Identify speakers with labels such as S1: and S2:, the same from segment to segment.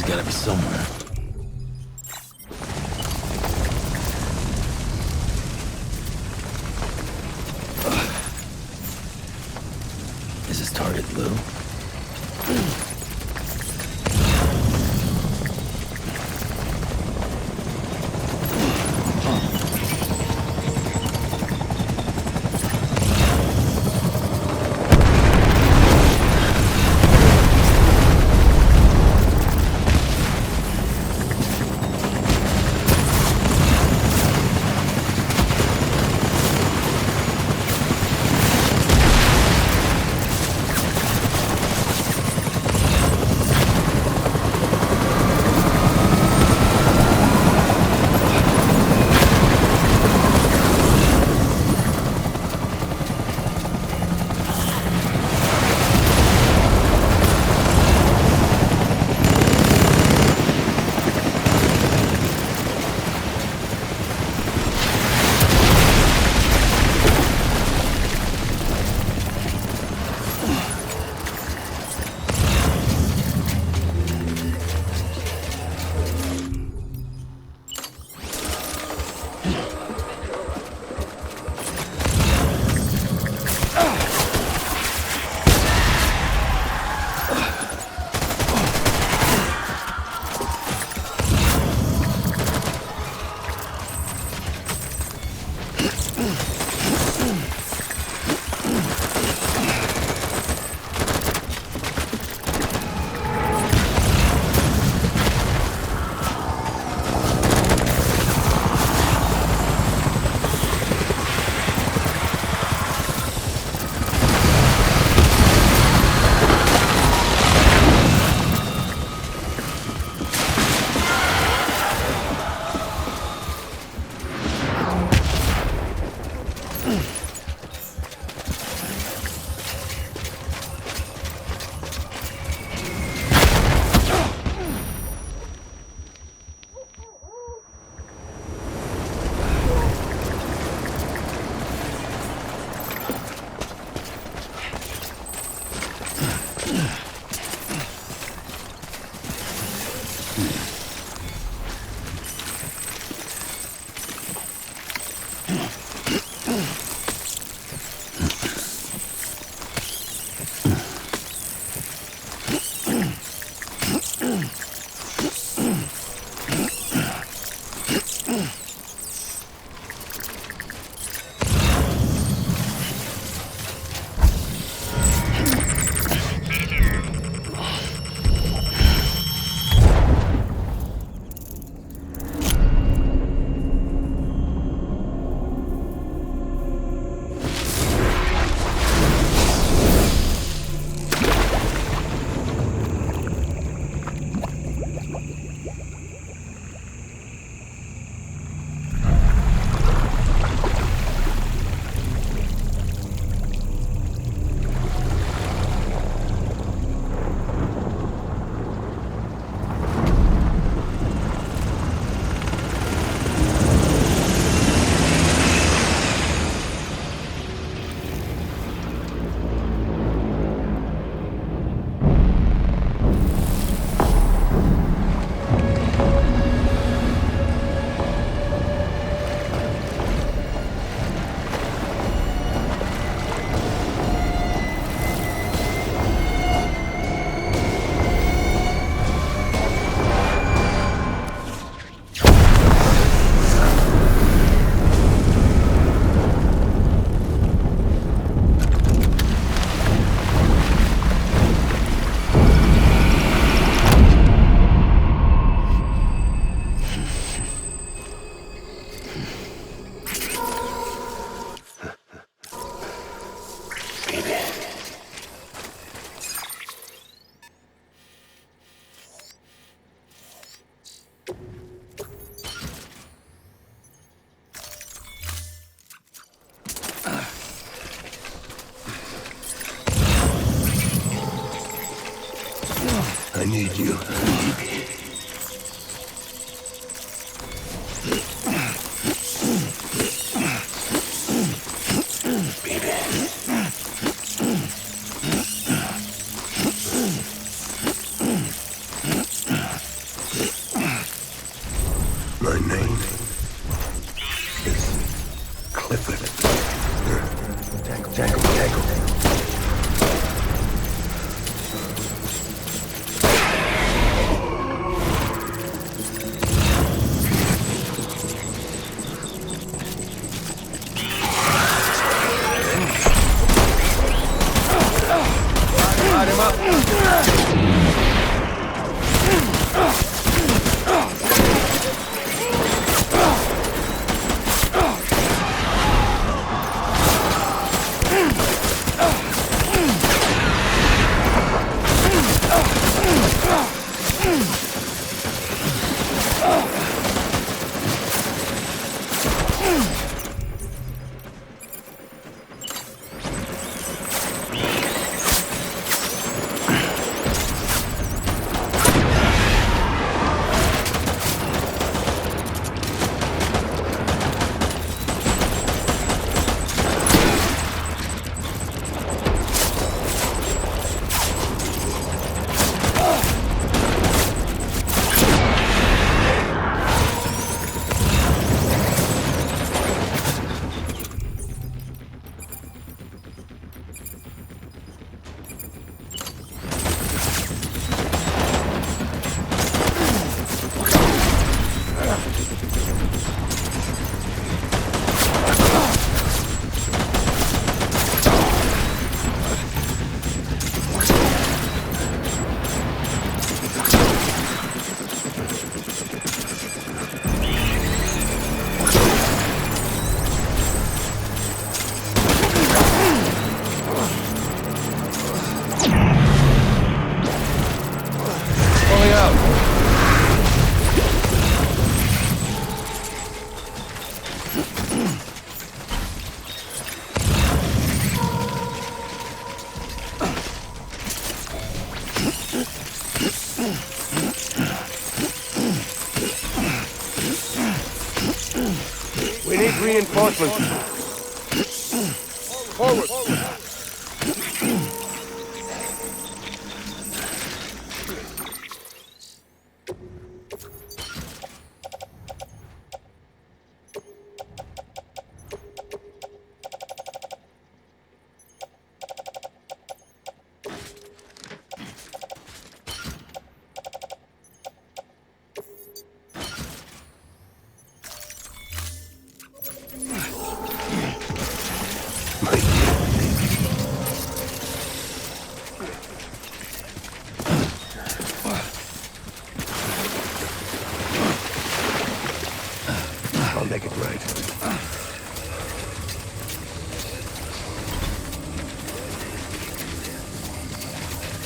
S1: gotta be somewhere. Is this target blue?
S2: I need you. Pulling out. We need reinforcements. Forward.
S3: I'll make it right.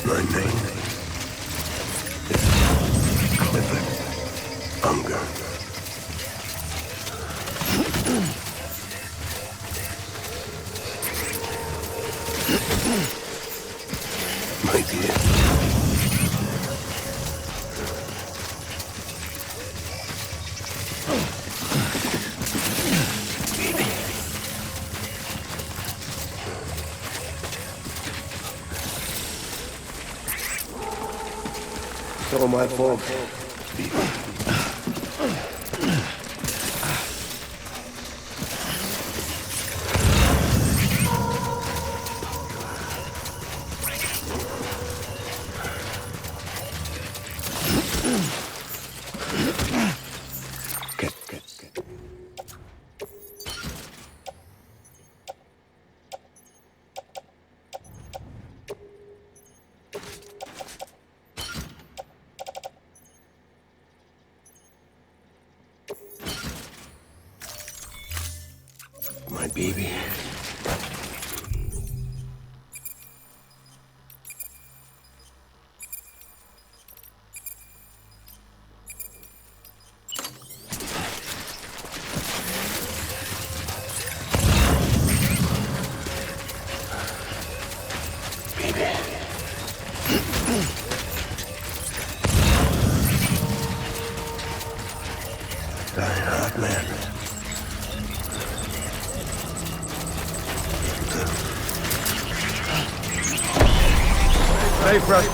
S3: My name is Clifford Unger. My dear.
S2: It's all my fault.
S3: Get. My baby. Dying hard, man.
S2: Safe, Russ.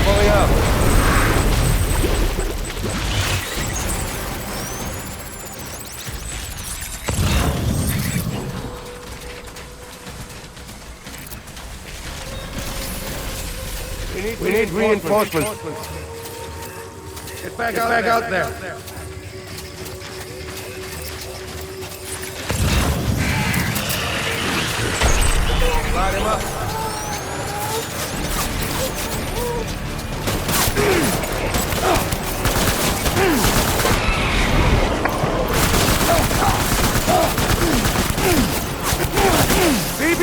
S2: Pulling out. We need reinforcements. Get back out there. Light him up. BB!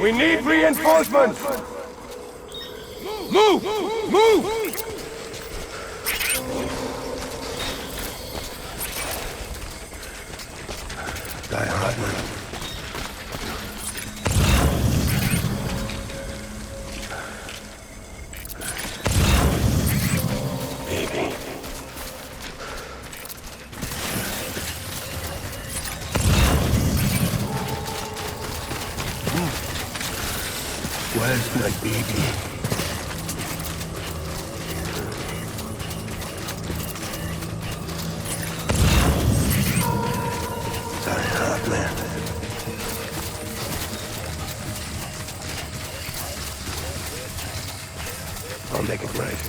S2: We need reinforcements! Move! Move!
S3: Die hard, man. Baby. Where's my baby? Die hard, man. I'll make it right.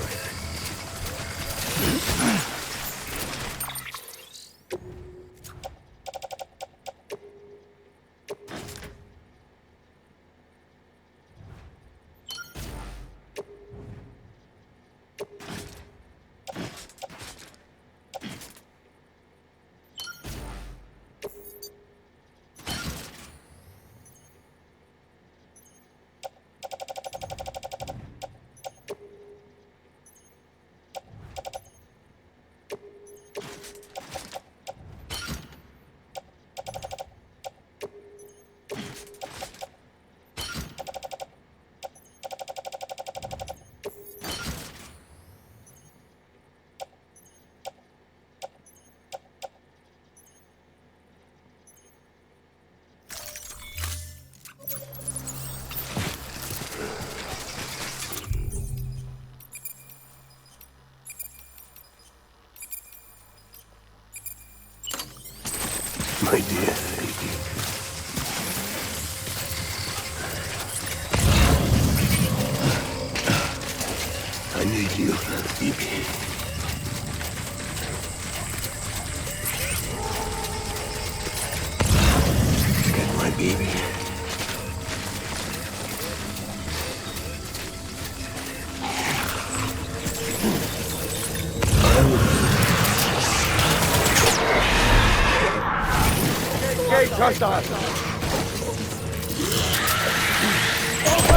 S3: My dear baby. I need you, baby. Get my baby.
S2: Gate hostile!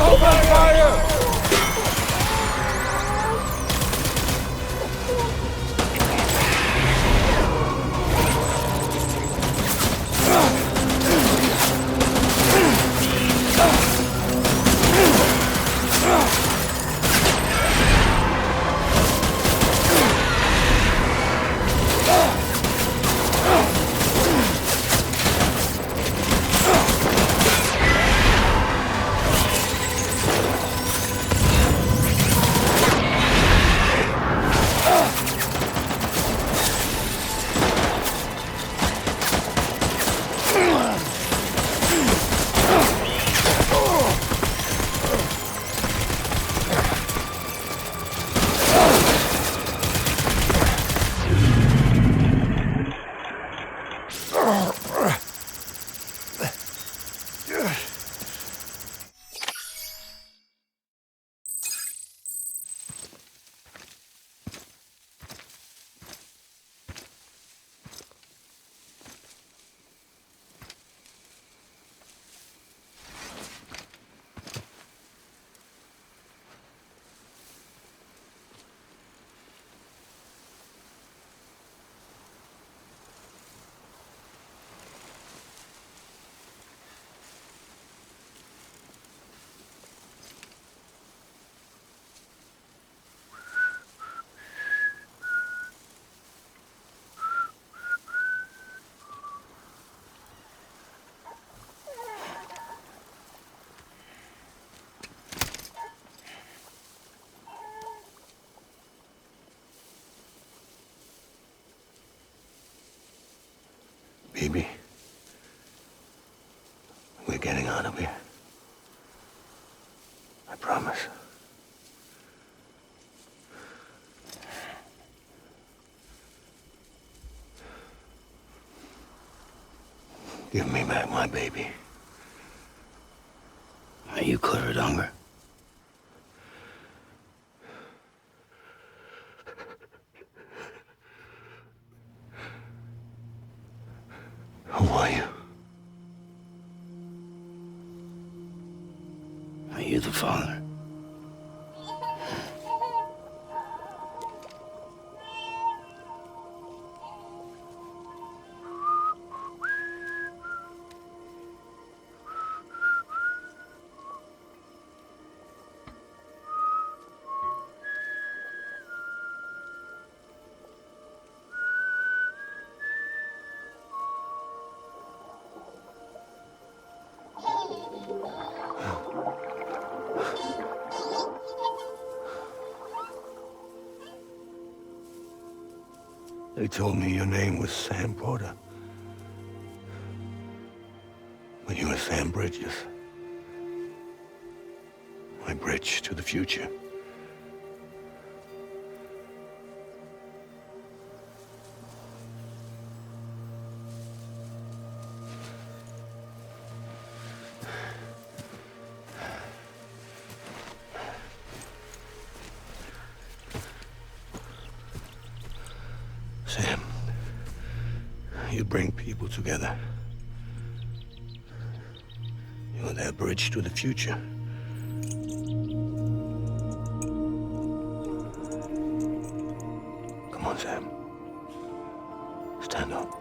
S2: Open fire!
S3: Baby, we're getting out of here. I promise. Give me back my baby.
S1: Are you clear of hunger?
S3: Who are you?
S1: father.
S3: They told me your name was Sam Porter. But you were Sam Bridges. My bridge to the future. Sam, you bring people together. You're their bridge to the future. Come on, Sam. Stand up.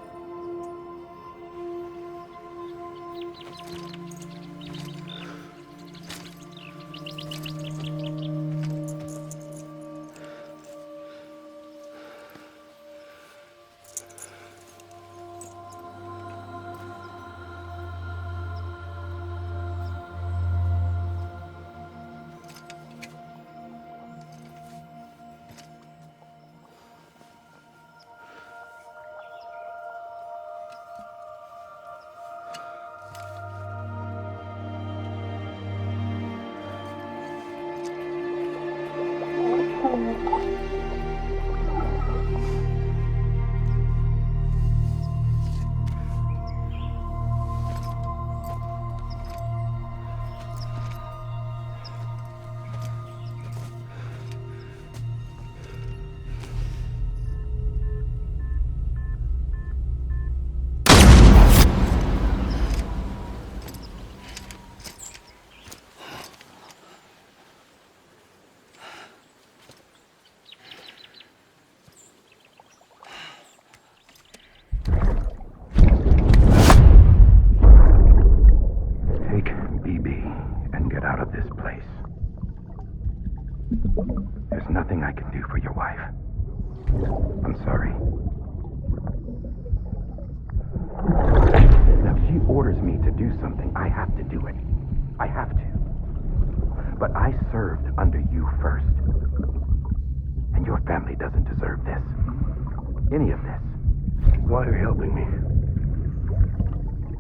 S4: There's nothing I can do for your wife. I'm sorry. Now, if she orders me to do something, I have to do it. I have to. But I served under you first. And your family doesn't deserve this. Any of this.
S3: Why are you helping me?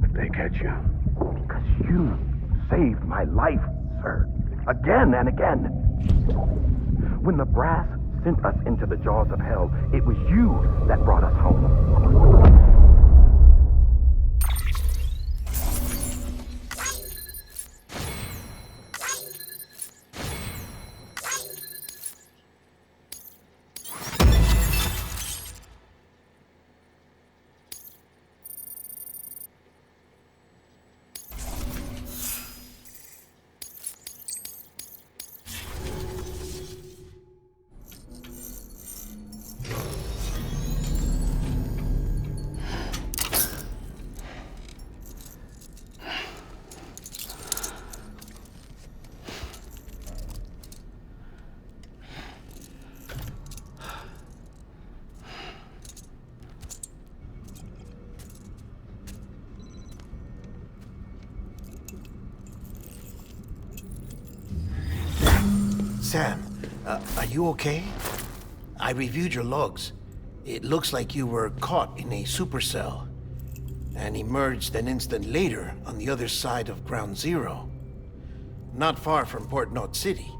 S3: If they catch you.
S4: Because you saved my life, sir. Again and again. When the brass sent us into the jaws of hell, it was you that brought us home.
S5: Sam, are you okay? I reviewed your logs. It looks like you were caught in a supercell and emerged an instant later on the other side of Ground Zero. Not far from Port Knot City.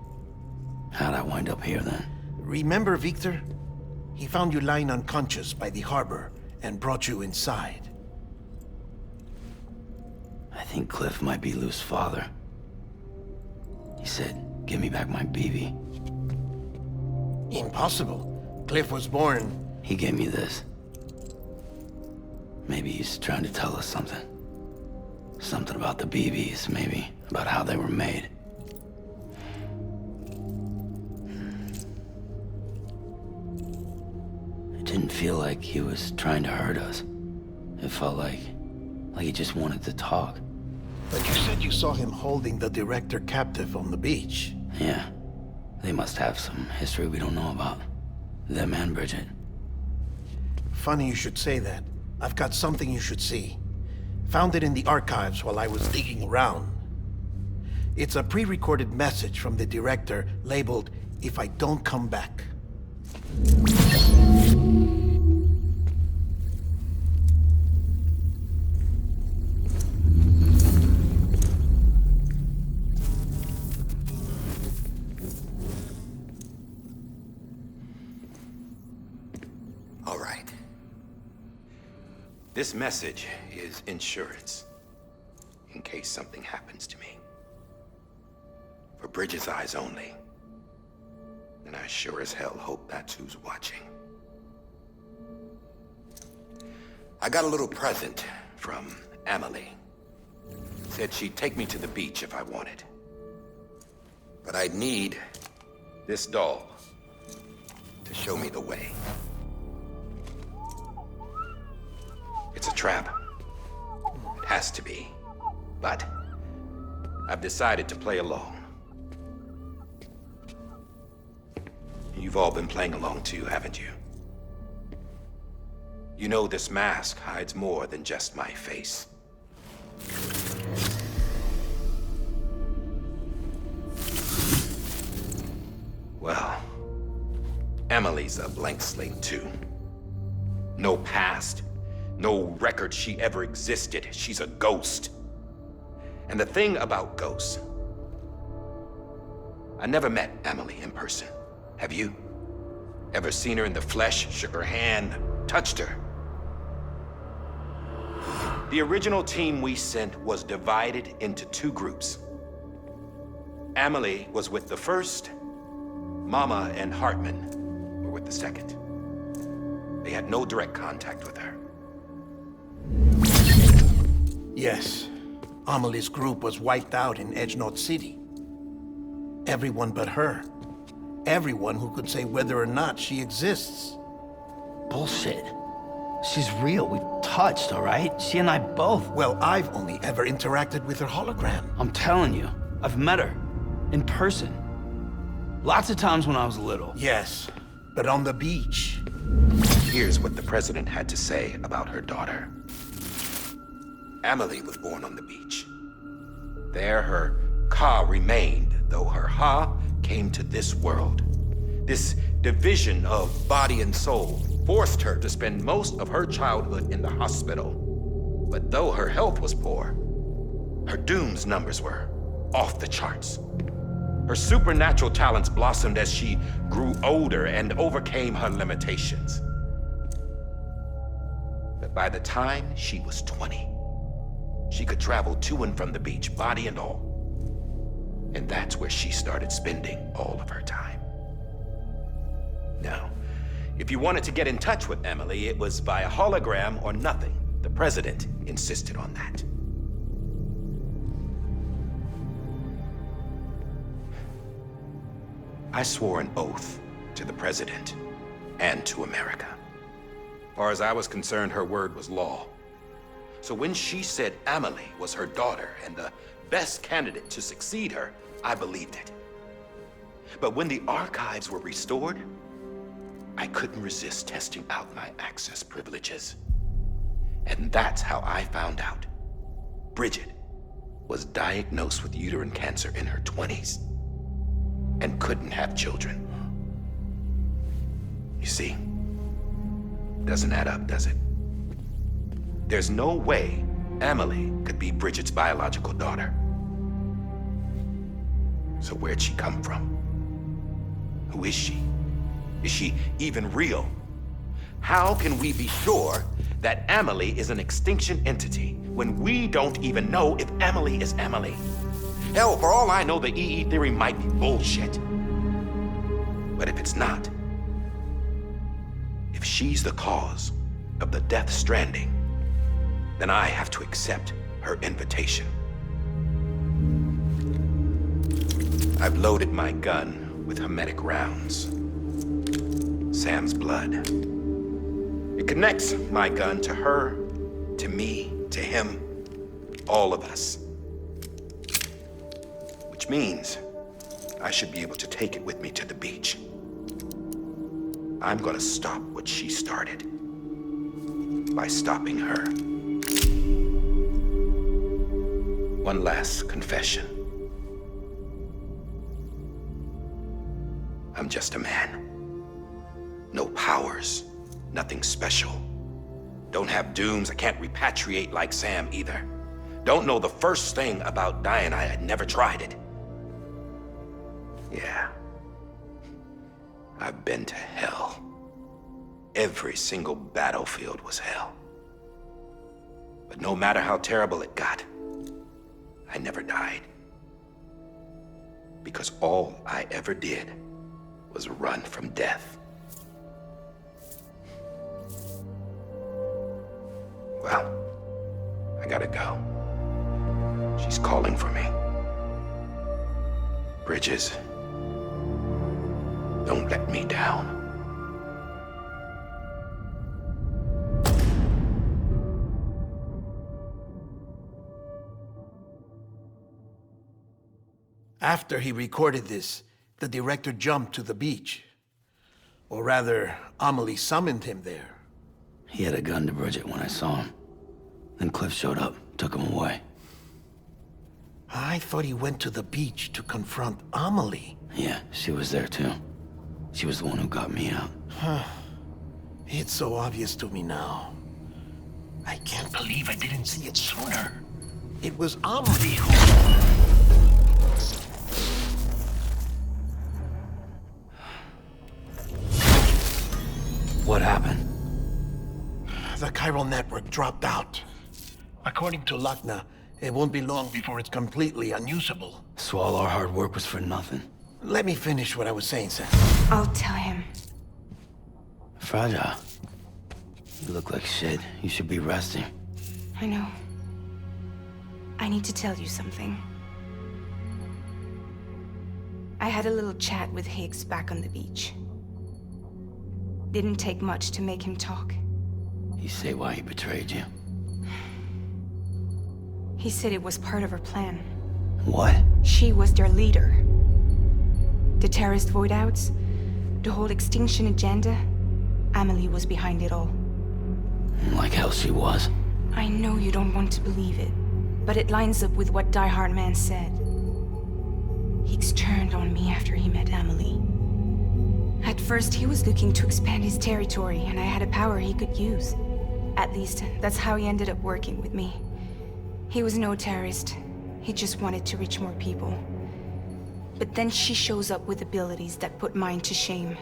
S1: How'd I wind up here then?
S5: Remember Victor? He found you lying unconscious by the harbor and brought you inside.
S1: I think Cliff might be Lou's father. He said, "Give me back my BB."
S5: Impossible. Cliff was born...
S1: He gave me this. Maybe he's trying to tell us something. Something about the BBs, maybe. About how they were made. didn't feel like he was trying to hurt us. It felt like he just wanted to talk.
S5: But you said you saw him holding the director captive on the beach.
S1: Yeah. They must have some history we don't know about. Them and Bridget.
S5: Funny you should say that. I've got something you should see. Found it in the archives while I was digging around. It's a pre-recorded message from the director labeled, "If I don't come back."
S6: All right. This message is insurance, in case something happens to me. For Bridget's eyes only. And I sure as hell hope that's who's watching. I got a little present from Amelie. Said she'd take me to the beach if I wanted. But I'd need this doll to show me the way. It's a trap. It has to be. But I've decided to play along. You've all been playing along too, haven't you? You know this mask hides more than just my face. Well, Amelie's a blank slate too. No past, no record she ever existed. She's a ghost. And the thing about ghosts, I never met Amelie in person. Have you? Ever seen her in the flesh, shook her hand, touched her? The original team we sent was divided into two groups. Amelie was with the first. Mama and Hartman were with the second. They had no direct contact with her.
S5: Yes. Amelie's group was wiped out in Edge Knot City. Everyone but her. Everyone who could say whether or not she exists.
S1: Bullshit. She's real. We've touched, all right? She and I both.
S5: Well, I've only ever interacted with her hologram.
S1: I'm telling you, I've met her. In person. Lots of times when I was little.
S5: Yes, but on the beach.
S6: Here's what the president had to say about her daughter. Amelie was born on the beach. There her Ka remained, though her Ha came to this world. This division of body and soul forced her to spend most of her childhood in the hospital. But though her health was poor, her Doom's numbers were off the charts. Her supernatural talents blossomed as she grew older and overcame her limitations. But by the time she was 20, she could travel to and from the beach, body and all. And that's where she started spending all of her time. Now, if you wanted to get in touch with Amelie, it was via hologram or nothing. The president insisted on that. I swore an oath to the president and to America. As far as I was concerned, her word was law. So when she said Amelie was her daughter and the best candidate to succeed her, I believed it. But when the archives were restored, I couldn't resist testing out my access privileges. And that's how I found out Bridget was diagnosed with uterine cancer in her 20s and couldn't have children. You see, doesn't add up, does it? There's no way Amelie could be Bridget's biological daughter. So where'd she come from? Who is she? Is she even real? How can we be sure that Amelie is an extinction entity when we don't even know if Amelie is Amelie? Hell, for all I know, the EE theory might be bullshit. But if it's not, if she's the cause of the death stranding, then I have to accept her invitation. I've loaded my gun with hermetic rounds. Sam's blood. It connects my gun to her, to me, to him, all of us. Which means I should be able to take it with me to the beach. I'm gonna stop what she started by stopping her. One last confession. I'm just a man. No powers, nothing special. Don't have dooms, I can't repatriate like Sam either. Don't know the first thing about dying, I had never tried it. Yeah. I've been to hell. Every single battlefield was hell. But no matter how terrible it got, I never died. Because all I ever did was run from death. Well, I gotta go. She's calling for me. Bridges, don't let me down.
S5: After he recorded this, the director jumped to the beach. Or rather, Amelie summoned him there.
S1: He had a gun to Bridget when I saw him. Then Cliff showed up, took him away.
S5: I thought he went to the beach to confront Amelie.
S1: Yeah, she was there too. She was the one who got me out.
S5: It's so obvious to me now. I can't believe I didn't see it sooner. It was Amelie who...
S1: What happened?
S5: The chiral network dropped out. According to Lakhna, it won't be long before it's completely unusable.
S1: So all our hard work was for nothing.
S5: Let me finish what I was saying, Sam.
S7: I'll tell him.
S1: Fragile. You look like shit. You should be resting.
S7: I know. I need to tell you something. I had a little chat with Higgs back on the beach. Didn't take much to make him talk.
S1: You say why he betrayed you?
S7: He said it was part of her plan.
S1: What?
S7: She was their leader. The terrorist void-outs, the whole extinction agenda, Amelie was behind it all.
S1: Like hell she was.
S7: I know you don't want to believe it, but it lines up with what Die Hard Man said. Higgs turned on me after he met Amelie. At first, he was looking to expand his territory, and I had a power he could use. At least, that's how he ended up working with me. He was no terrorist. He just wanted to reach more people. But then she shows up with abilities that put mine to shame.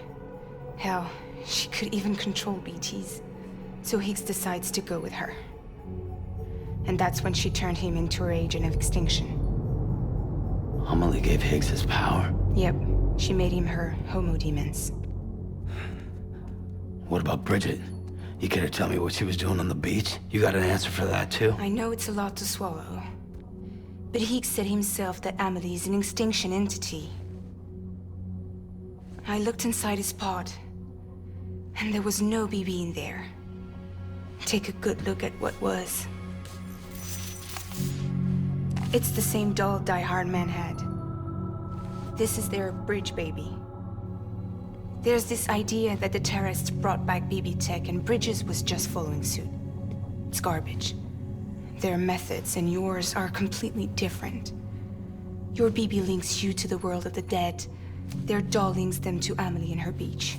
S7: Hell, she could even control BTs. So Higgs decides to go with her. And that's when she turned him into her agent of extinction.
S1: Amelie gave Higgs his power?
S7: Yep. She made him her homo demons.
S1: What about Bridget? You care to tell me what she was doing on the beach? You got an answer for that too?
S7: I know it's a lot to swallow. But Higgs said himself that Amelie is an extinction entity. I looked inside his pod, and there was no BB in there. Take a good look at what was. It's the same doll Die Hard Man had. This is their bridge baby. There's this idea that the terrorists brought back BB tech and Bridges was just following suit. It's garbage. Their methods and yours are completely different. Your BB links you to the world of the dead. Their doll links them to Amelie and her beach.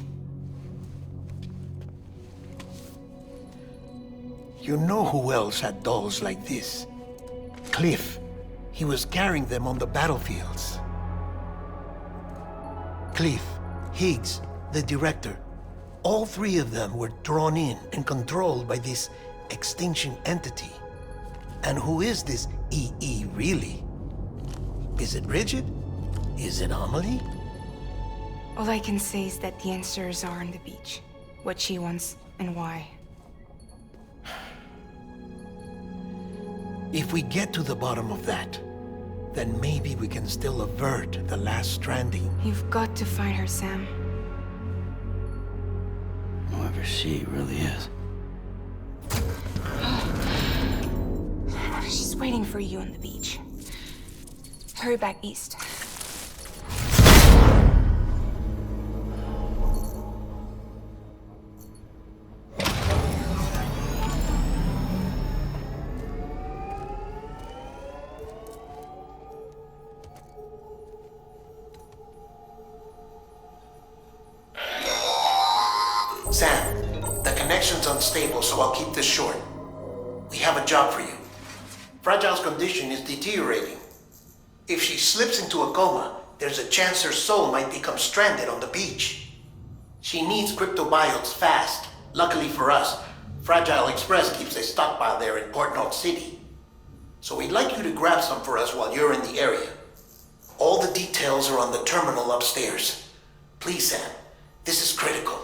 S5: You know who else had dolls like this? Cliff. He was carrying them on the battlefields. Cliff, Higgs, the director, all three of them were drawn in and controlled by this extinction entity. And who is this EE really? Is it Bridget? Is it Amelie?
S7: All I can say is that the answers are on the beach. What she wants and why.
S5: If we get to the bottom of that, then maybe we can still avert the last stranding.
S7: You've got to find her, Sam.
S1: Whoever she really is.
S7: waiting for you on the beach. Hurry back east.
S5: Sam, the connection's unstable, so I'll keep this short. We have a job for you. Fragile's condition is deteriorating. If she slips into a coma, there's a chance her soul might become stranded on the beach. She needs cryptobiotes fast. Luckily for us, Fragile Express keeps a stockpile there in Port North City. So we'd like you to grab some for us while you're in the area. All the details are on the terminal upstairs. Please, Sam, this is critical.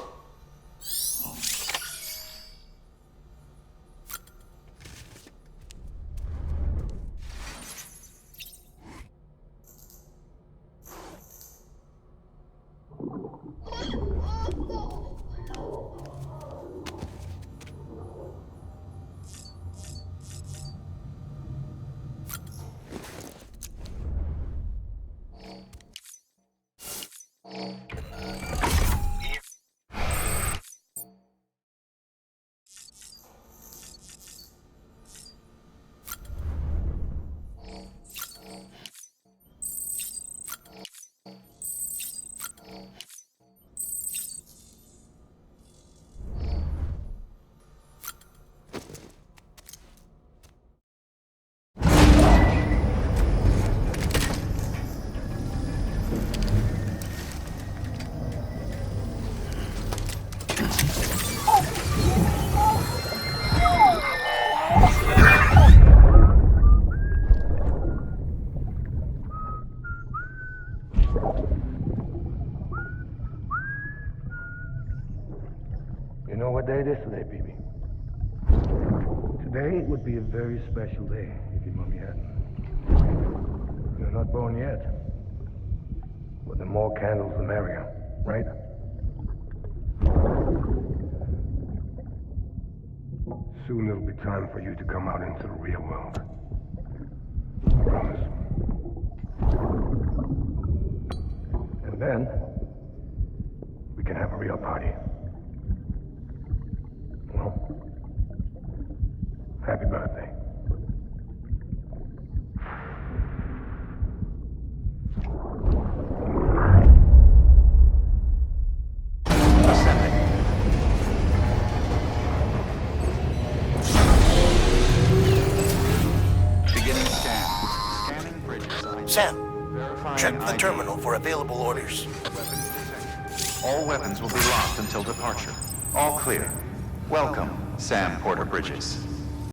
S3: You know what day it is today, BB? Today would be a very special day if your mommy hadn't. You're not born yet. But the more candles, the merrier, right? Soon it'll be time for you to come out into the real world. I promise. And then, we can have a real party. Well, happy birthday.
S6: Beginning scan. Scanning bridges.
S5: Sam,
S6: Verifying
S5: check the
S6: ID.
S5: terminal for available orders.
S6: All weapons will be locked until departure. All clear. Welcome, Sam Porter Bridges.